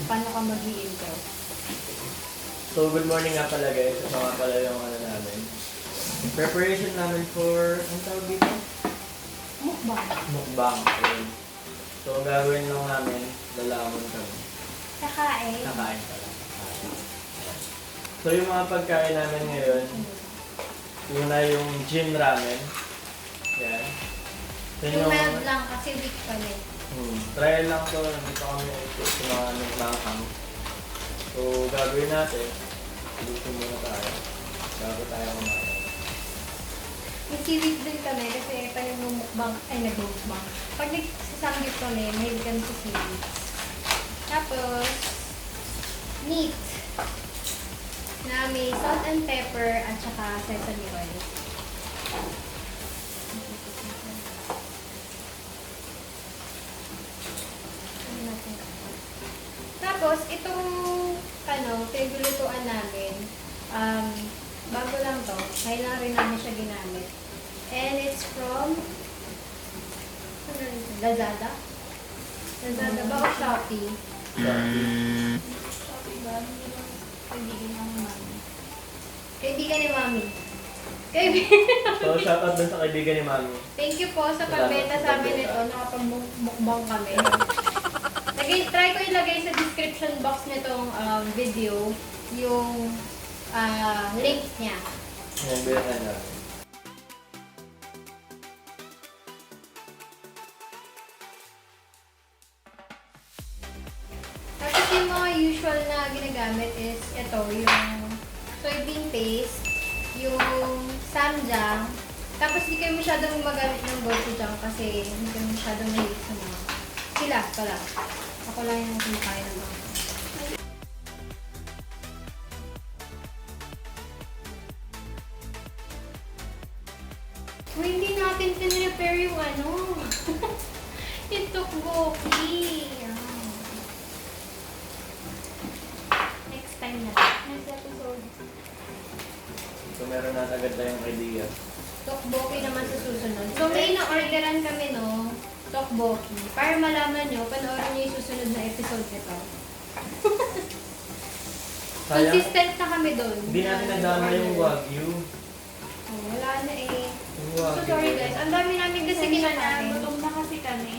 paano ka mag-i-intro. So, good morning nga pala guys. Ito nga pala yung ano namin. Preparation namin for, ang tawag dito? Mukbang. Mukbang. So, ang gagawin lang namin, lalamon kami. Kakain. Kakain pala. So, yung mga pagkain namin ngayon, una yung gym ramen. Yan. Then Yung mild lang kasi weak kami. Trial lang to, nandito kami sa mga nagmanghang. So, gagawin natin, luto muna tayo, bago tayo kumain. May seaweed din kami kasi pag nagmumukbang, nagmumukbang. Pag nagsasamgyup kami, mahilig kami sa seaweed. Tapos, meat na may salt and pepper at saka sesame oil. Tapos, itong pinaglulutuan namin, bago lang to, kaya lang rin namin siya ginamit. And it's from Lazada. Lazada ba o Shopee? Shopee ba? Hindi lang kaibigan ng mami. Kaibigan ni mami. So, shoutout dun sa kaibigan ni Mami. Thank you po sa pagbenta sa amin nito. Nakapag-mukbang kami. Try ko ilagay sa description box nitong video yung link niya. Yan, bilhan natin. Tapos yung mga usual na ginagamit is ito, yung soybean paste, yung samjang. Tapos di kayo masyadong gumagamit ng gochujang kasi hindi kayo masyadong mahilig sa mga sila pala. Ako lang yung kumakain ng mga. Kung hindi natin pinrepair yung ano, yung tteokbokki. Next time na. Next episode. So, meron na agad tayong idea. Tteokbokki naman sa susunod. So, may na-orderan kami, no? Tteokbokki. Para malaman nyo, panoorin nyo yung susunod na episode nito. Sayang, Consistent na kami doon. hindi natin nadama yung Wagyu. Oh, wala na eh. Yung So, Wagyu. sorry guys. Ang dami namin kasi kinakain. Gutom na kasi kami.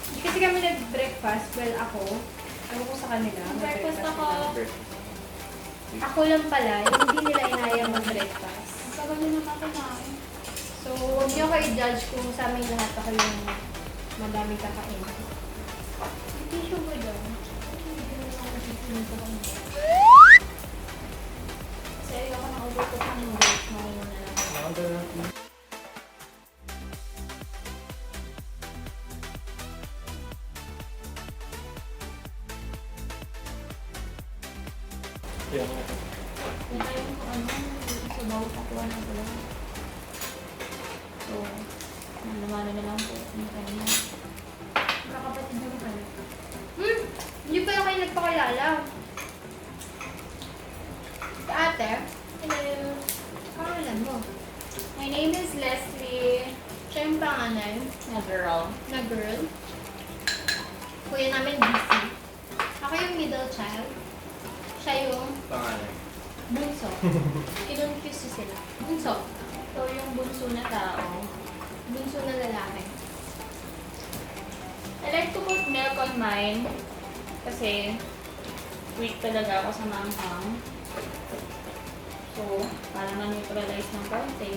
Hindi kasi kami nag-breakfast. Well, ako. Ewan ko sa kanila. Breakfast ako. Ako lang pala, yung hindi nila inayang mag-breakfast. Tagal na nakakain. So, huwag nyo kayo judge kung sa aming lahat ako yung madami kakain. Tissue ko doon. Kasi ayoko na ubutot ng noodles. Mauna na lang. Yan. Kung tayo kung ano, sa bawat akuha na pala. So, nalaman na lang po. Yung kanina. Kakapatid na rin kami. Hindi pa kayo nagpakilala. Si ate, Hello. pangalan mo. My name is Leslie. Siya yung pangalan Na girl. na girl. Kuya namin busy. Ako yung middle child. Siya yung Pangalan. bunso. Kinonfuse sila. Bunso. So, yung bunso na tao. Bunso na lalaki. I like to put milk on mine. Kasi, weak talaga ako sa manghang. So, para ma-neutralize ng konti.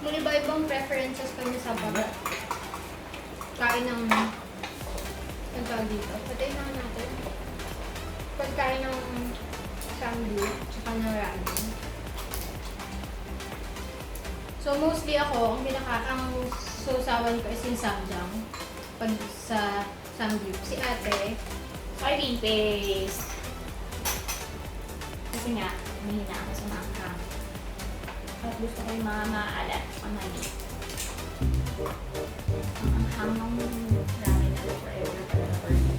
May iba-ibang preferences kami sa pag kain ng ang tawag dito. Patayin naman natin. Pagkain ng samgyup tsaka ng ramen. So mostly ako, ang susawan ko is yung samjang. Pag sa samgyup. Si ate, Soybean paste. Kasi nga, mahina ako sa manghang. At gusto ko yung mga maalat sa mali. Ang hangang ramen na forever talaga for me.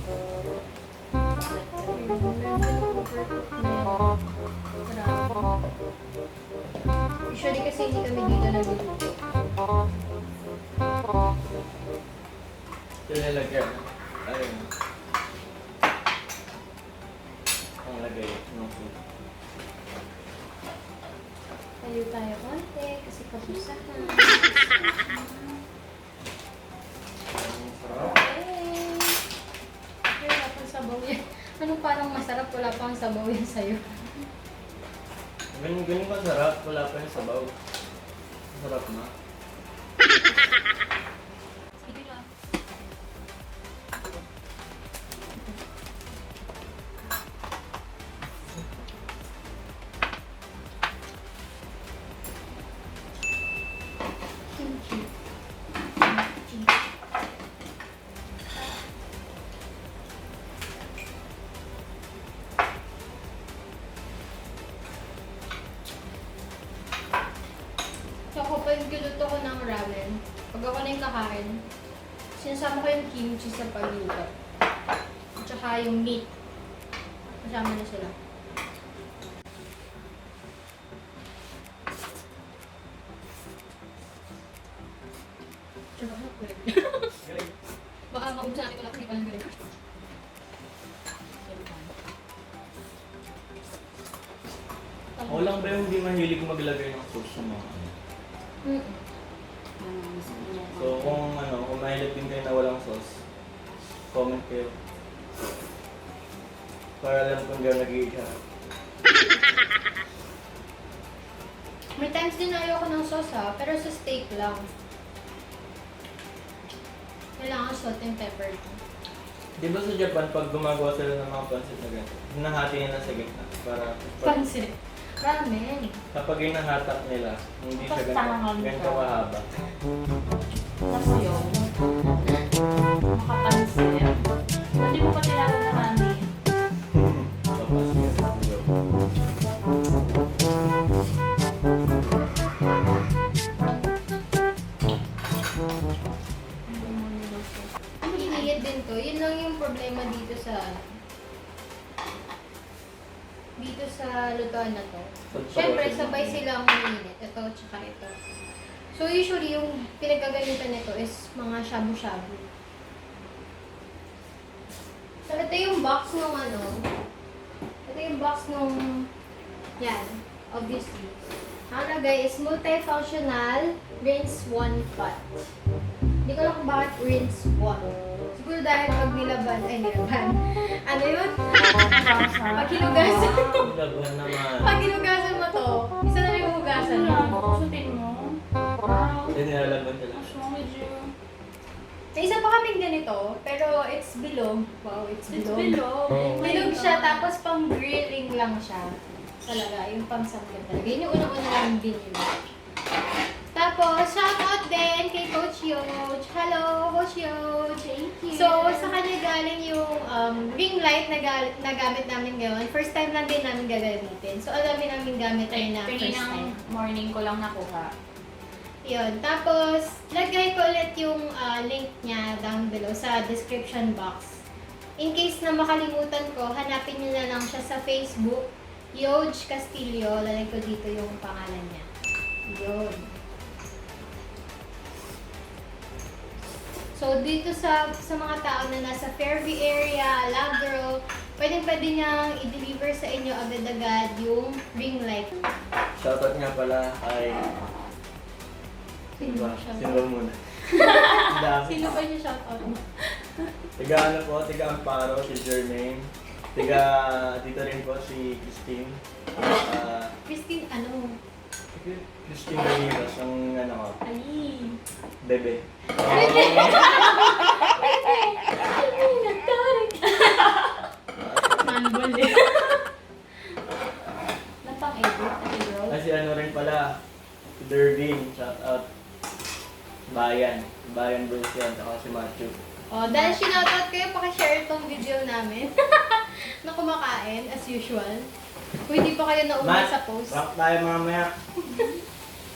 usually kasi hindi kami dito nagluluto. Yung nilagyan. Ayun. Layo tayo konti kasi kapusahan. Sarap. Okay. Wala pang sabaw yan. Ano parang masarap? Wala pang sabaw yan sa'yo. Ganun ka sarap, wala pa yung sabaw. Sarap na. Sige lang. Kimchi. Kimchi. So, kapag giluto ko ng ramen, pag ako na yung kakain, sinasama ko yung kimchi sa pagluto. At saka yung meat. Kasama na sila. Tsaka ako Galing. baka maubos natin wala kang galing. Ako lang ba yung hindi mahilig maglagay ng sauce sa mga ano? So kung kung mahilig din kayo na walang sauce, comment kayo. Para alam kung gano'n nag-i-siya. May times din na ayoko ng sauce ha, pero sa steak lang. Kailangan salt and pepper. Di ba sa Japan, pag gumagawa sila ng mga pansit na gano'n, hinahati nila sa gitna. Para Pansit. Ramen. kapag hinahatak nila, hindi siya Pastangan ganito ka. kahaba. Tapos yun, makapansin. Hindi mo pa tinawag na kami. Tapos yun. Iniyad din to. Yun lang yung problema dito sa lutuan na to. Siyempre, sabay silang mainit. Ito, tsaka ito. So, usually, yung pinagkagalitan nito is mga shabu-shabu. So, ito yung box nung ano. Ito yung box nung, yan, obviously. Ang lagay is multifunctional rinse 1 pot. Hindi ko alam kung bakit rinse 1. Siguro dahil pag nilaban, ano yun? Pag hinugasan. Laban naman. Pag hinugasan mo to, isa na lang yung hugasan mo. Kusutin mo. Wow. Hindi nilalaban sila. What's wrong with you? May isa pa kaming ganito, pero it's bilog. Wow, it's It's bilog. below. Bilog siya, tapos pang grilling lang siya. Talaga, yung pang samgyup talaga. Yun yung unang-una namin binili. Tapos, shoutout din kay Coach Yoj. Hello, Coach Yoj. Thank you. So, sa kanya galing yung ring light na gamit namin ngayon. First time lang din namin gagamitin. So, alamin namin gamit rin na first time. Morning ko lang nakuha. Yun. Tapos, lagay ko ulit yung link niya down below sa description box. In case na makalimutan ko, hanapin niyo na lang siya sa Facebook. Yoj Castillo. Lalagay ko dito yung pangalan niya. Yun. So, dito sa mga tao na nasa Fairview area, Alagro, pwede niyang i-deliver sa inyo agad-agad yung ring light. Shoutout nga pala kay... Sino ba siya? Sino ba muna? Ang dami. Sino ba yung shoutout mo? Tiga ano po, tiga Amparo, si Jermaine. Tiga dito rin po si Christine. Christine, ano? Christine Reyes, ang ano ko, Ali. bebe. Manbol din. Napang-edit, ate girl. Kasi ano rin pala, si Dervin, shout out. Bayan Bros yan, saka si Matthew. Oh, dahil sinoutout kayo, pakishare itong video namin na kumakain, as usual. Kung hindi pa kayo nauna Matt, sa post. rank tayo mamaya.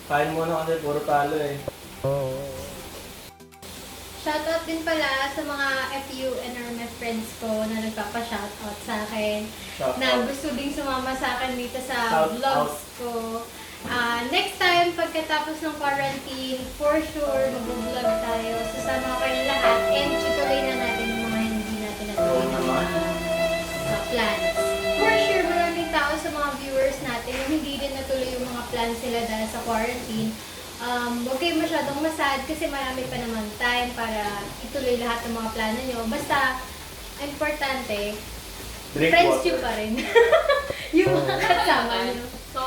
Kain muna kasi puro talo eh. Shoutout din pala sa mga FU and RMF friends ko na nagpapa-shoutout sa akin. Shout Na out. gusto ding sumama sa akin dito sa Shout vlogs ko. Next time, pagkatapos ng quarantine, for sure, mag-vlog tayo. Sasama ko kayong lahat and tutuloy na natin yung mga hindi natin Oo natuloy naman. plans. For sure, maraming tao sa mga viewers viewers natin, yung hindi din natuloy yung mga plans nila dahil sa quarantine, huwag kayo masyadong masad kasi marami pa naman time para ituloy lahat ng mga plano nyo. Basta, importante, Drink friends water. nyo pa rin. Yung mga kasama nyo. So,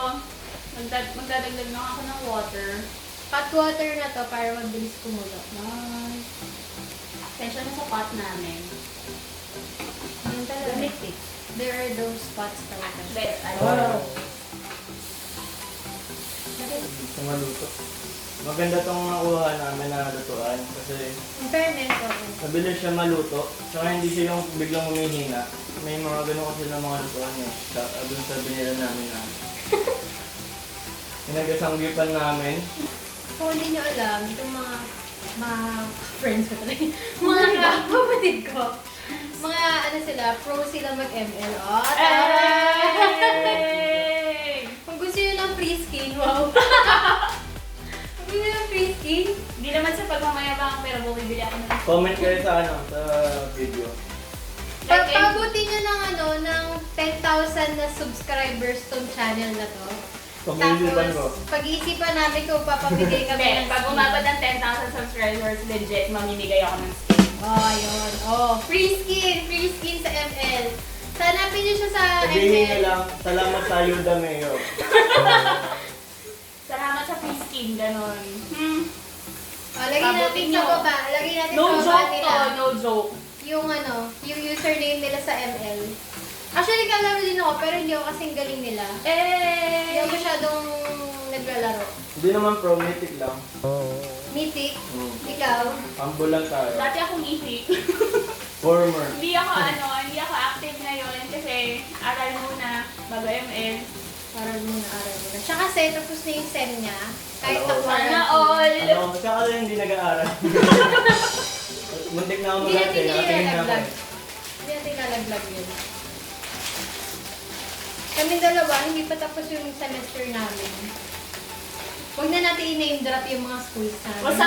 magdadagdag lang ako ng water. Hot water na to para mabilis kumulo. Nice. Attention na sa pot namin. Yun talaga. Gamit There are those spots talaga. There, Wow. Gusto maluto. Maganda tong nakuha namin na lutuan kasi In fairness, okay. mabilis siya maluto. Tsaka hindi silang biglang humihina. May mga ganun kasi na mga lutuan eh. Doon sa binila namin na. Pinagasanggipan namin. Kung hindi nyo alam, itong mga friends ko talaga. Mga kapatid ko. Mga ano sila, pro sila mag-ML. Oh, Hey! Kung gusto nyo ng free skin, wow. Kung gusto nyo ng free skin, Hindi naman sa pagmamayabang pero bumibili ako ng Comment kayo sa sa video. pabuti nyo ng ng 10,000 na subscribers tong channel na to. Pag-iisipan ko. Tapos, pag-iisipan namin kung papamigay kami Hindi, ng pag skin. umabot ng 10,000 subscribers, legit, mamimigay ako ng skin. Oh, yun. Oh, free skin! Free skin sa ML. Hanapin nyo siya sa Sabihin nyo ML. lang, salamat sa Yuda Mayo. Salamat sa free skin, ganon. Oh, lagay natin Pabutin sa nyo. baba. Lagay natin No sa baba joke nila. to, no joke. Yung yung username nila sa ML. Actually, kalaro din ako, pero hindi ako kasing galing nila. Hindi ako masyadong naglalaro. Hindi naman pro, mythic lang. Mythic, ikaw. Humble lang tayo. Dati akong itik. Former. hindi ako active ngayon kasi aral muna, bago ML. Aral muna, aral muna. Siya kasi, tapos na yung SEM niya. Kahit Oo. na Sana quarantine. all! Ano, siya kasi hindi nag-aaral. Muntik na ako Hindi natin mag-ate, nakatingin na ako. nilalaglag. Hindi natin nilalaglag yun. Kami dalawa, hindi pa tapos yung semester namin. Huwag na natin i-name drop yung mga schools namin. Basta,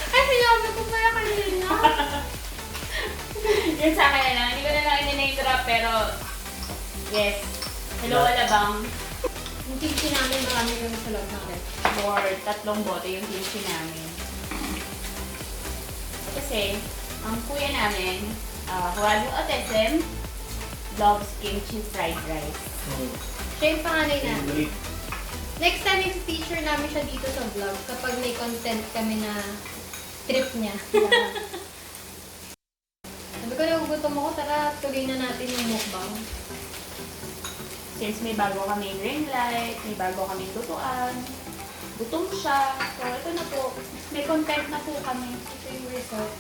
Ay, sinabi ko pala kanina. yun sa akin na lang. Hindi ko na lang in-name drop pero yes. Hello, Alabang. Yung kimchi namin, marami kami sa loob ng rep. Or 3 bote yung kimchi namin. Kasi, ang kuya namin, Huwag Autism, loves kimchi fried rice. Siya yung panganay namin. Favorite. Next time, yung teacher namin siya dito sa vlog kapag may content kami na trip niya. Sabi ko, nagugutom ako, tara, tuloy na natin yung mukbang. Since may bago kaming ring light, may bago kaming lutuan, gutom siya. So, ito na po. May content na po kami. Ito yung result.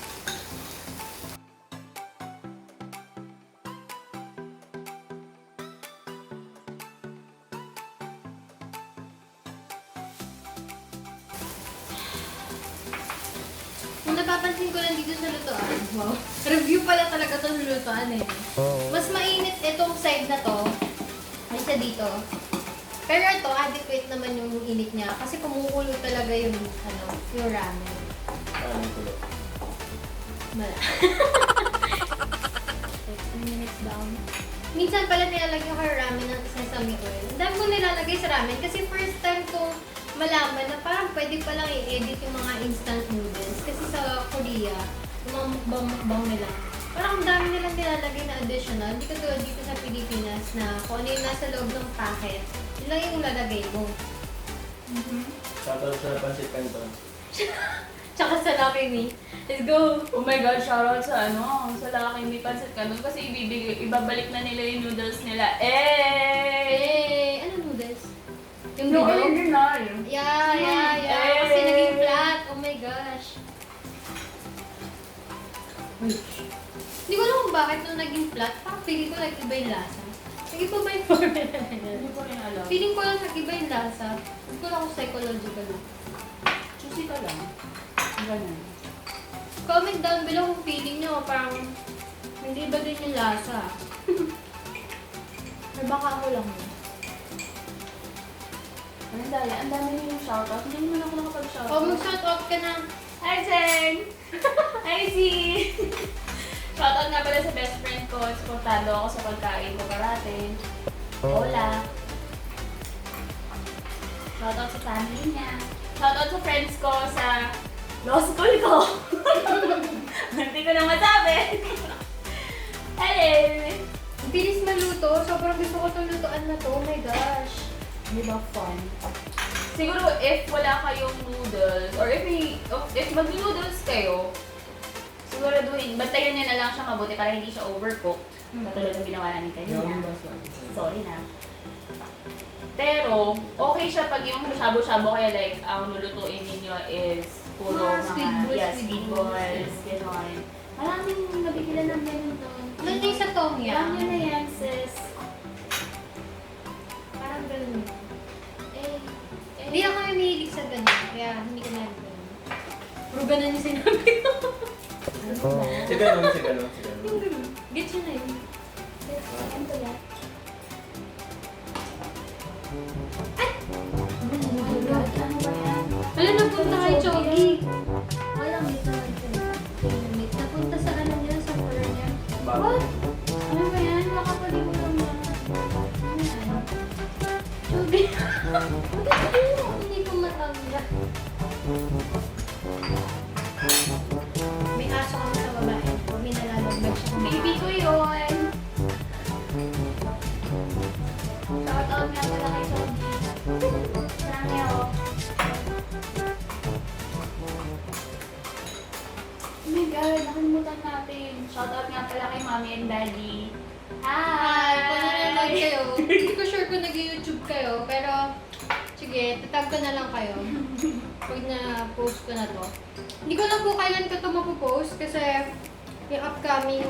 Kung napapansin ko lang dito sa lutuan, wow, review pala talaga itong lutuan eh. Mas mainit itong side na to, kaysa dito. Pero ito, adequate naman yung init niya kasi kumukulo talaga yung, yung ramen. Ano tulo? Mala. 15 minutes down. Minsan pala nilalagay ko yung ramen ng sesame oil. Ang dami ko nilalagay sa ramen kasi first time kong malaman na parang pwede palang i-edit yung mga instant noodles. Kasi sa Korea, yung mga mukbang nila, parang ang dami nilang nilalagay na additional. Hindi katulad dito sa Pilipinas na kung ano yung nasa loob ng packet, yun lang yung lalagay mo. Shoutout sa Pancit Canton. Tsaka sa Lucky Me. Let's go! Oh my God, shoutout sa sa Lucky Me Pancit Canton kasi ibabalik na nila yung noodles nila. Eh, ano noodles? Yung Yung bilog? original. Yeah. Kasi Eh. naging flat. Oh my gosh. Hindi ko alam kung bakit nung naging flat, parang feeling ko nag-iba yung lasa. Nag-iba ba yung formula na Hindi yun? ko rin alam. Feeling ko lang nag-iba yung lasa. Hindi ko lang kung psychological. Choosy ka lang. Ganun. Comment down below kung feeling nyo parang hindi ba din yung lasa. Or baka ako lang yun. Ang daya, ang dami niyo yung shoutout. Hindi naman ako nakapag-shoutout. O mag-shoutout ka na. Hi, Jen! Hi, Z! Shoutout nga pala sa best friend ko. Supportado ako sa pagkain ko parate. Hola. Shoutout sa family niya. Shoutout sa friends ko sa law school ko. Hindi ko na masabi. Hello! Bilis maluto. Sobrang gusto ko itong lutoan na to. Oh my gosh. Di ba fun? Siguro if wala kayong noodles, or if mag-noodles kayo, siguraduhin, bantayan niya na lang siya mabuti para hindi siya overcooked. Katulad ng ginawa namin kanina. Sorry na. Pero, okay siya pag yung shabu-shabu kaya like, ang lulutuin ninyo is puro Squid mga, balls, squid squid balls, gano'n. Maraming nabigilan ng ganun doon. Nandun sa tom Alam yan. nyo na yan, sis. Parang ganun. Eh, Hindi ako mahilig sa ganun. Kaya hindi ko nag-ganun. Puro ganun yung sinabi ko. Si ganun, si ganun, si ganun. Yung ganun. Gets yun na yun. Ano to yan? Ano ba yan? Wala, napunta kay Chogi. Wala, meet naman siya. Meet. Napunta sa ano niya, sa floor niya. Bakit? Ano ba yan? Nakapalimutan mo. Ano yan? Chogi. Hindi ko matanda. May aso kami sa babae. May nalalagdag siya. Baby ko yun. Shout out nga pala kay Sogi. Marami ako. Oh my God, nakalimutan natin. Shout out nga pala kay Mommy and Daddy. Hi! Kung nanonood Hi! kayo, hindi ko sure kung nag-YouTube kayo, pero sige, tatag ko na lang kayo. Pag na-post ko na to. Hindi ko lang po kailan ko to mapopost kasi yung upcoming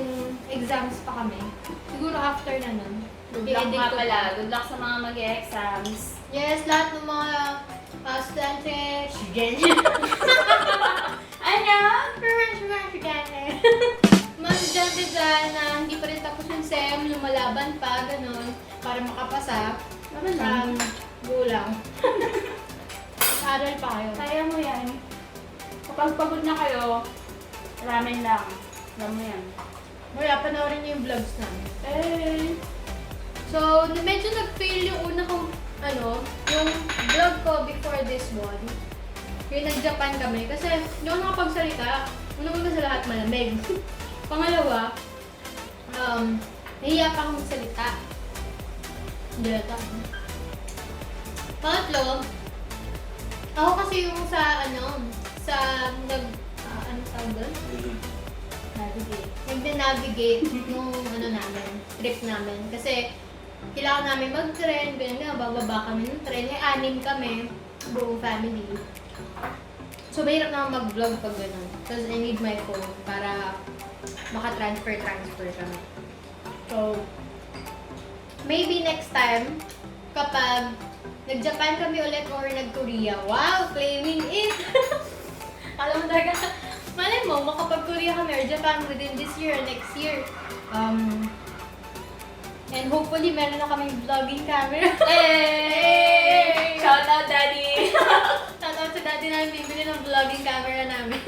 exams pa kami. Siguro after na nun. Good luck nga ko pala. pa. Good luck sa mga mag-exams. Yes, lahat ng mga estudyante, Ano? mga estudyante dyan na hindi pa rin tapos yung SEM, lumalaban pa, ganun, para makapasa. Ano lang? Gulang. Aral pa kayo. Kaya mo yan. Kapag pagod na kayo, ramen lang. Alam mo yan. Wala, panoorin niyo yung vlogs namin. Eh. So, medyo nag-fail yung una kong, yung vlog ko before this one. Yung nag-Japan kami. Kasi, hindi ako nakapagsalita. Una-una sa lahat, malamig. Pangalawa, nahiya pa akong magsalita. Hindi na Pangatlo, ako kasi yung sa, ano tawag doon? Navigate. Nag-navigate nung namin, trip namin. Kasi kailangan namin mag-tren, ganyan nga, bababa kami ng tren. Eh, 6 kami, buong family. So, mahirap naman mag-vlog pag gano'n. Because I need my phone para maka-transfer kami. So, maybe next time, kapag nag-Japan kami ulit or nag-Korea, wow, claiming it! Alam mo talaga, malay mo, makapag-Korea kami or Japan within this year or next year. And hopefully, meron na kaming vlogging camera. Hey! Shout out, Daddy! Shoutout sa dati namin bibili ng vlogging camera namin.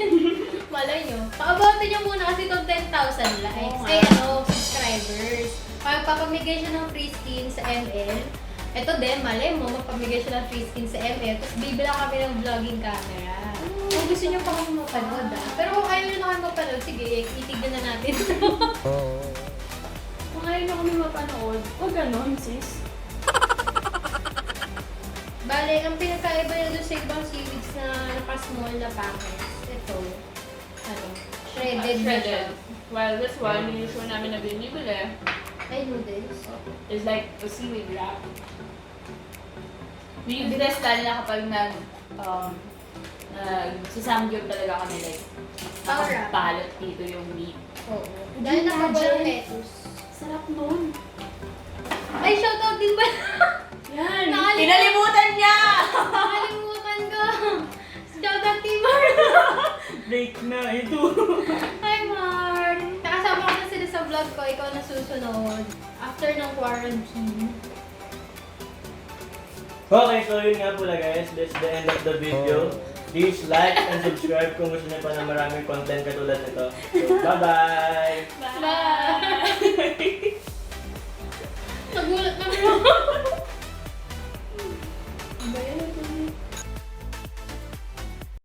Malay nyo. Paabotin nyo muna kasi itong 10,000 likes. Oo nga. Ay, subscribers. Pagpapamigay siya ng free skin sa ML. Ito din, malay mo, magpamigay siya ng free skin sa ML. Tapos bibila kami ng vlogging camera. Kung gusto nyo pa kami mapanood pero kung ayaw nyo na kami mapanood, sige, itignan na natin. Kung ayaw na kami mapanood, huwag ganon, sis. Bale, ang pinakaiba na doon sa ibang seaweeds na naka-small na packets, ito, shredded na siya. Well, this one, yung usual namin na binibili, Ay, noodles. is like a seaweed wrap. We use this lalo na kapag sa samgyup talaga kami like, Power wrap. nakapalot dito yung meat. Oo. Dahil nakabalong lettuce. Sarap nun. Ay, shoutout din ba? Yan! Nakalimutan. Pinalimutan niya! Nakalimutan ko. Shoutout Timor. Break na ito. Hi, Mar. Nakasama ko na sila sa vlog ko. Ikaw na susunod. After ng quarantine. Okay, so yun nga pala guys. That's the end of the video. Please like and subscribe kung gusto niyo pa na maraming content katulad nito. So, bye-bye! Bye!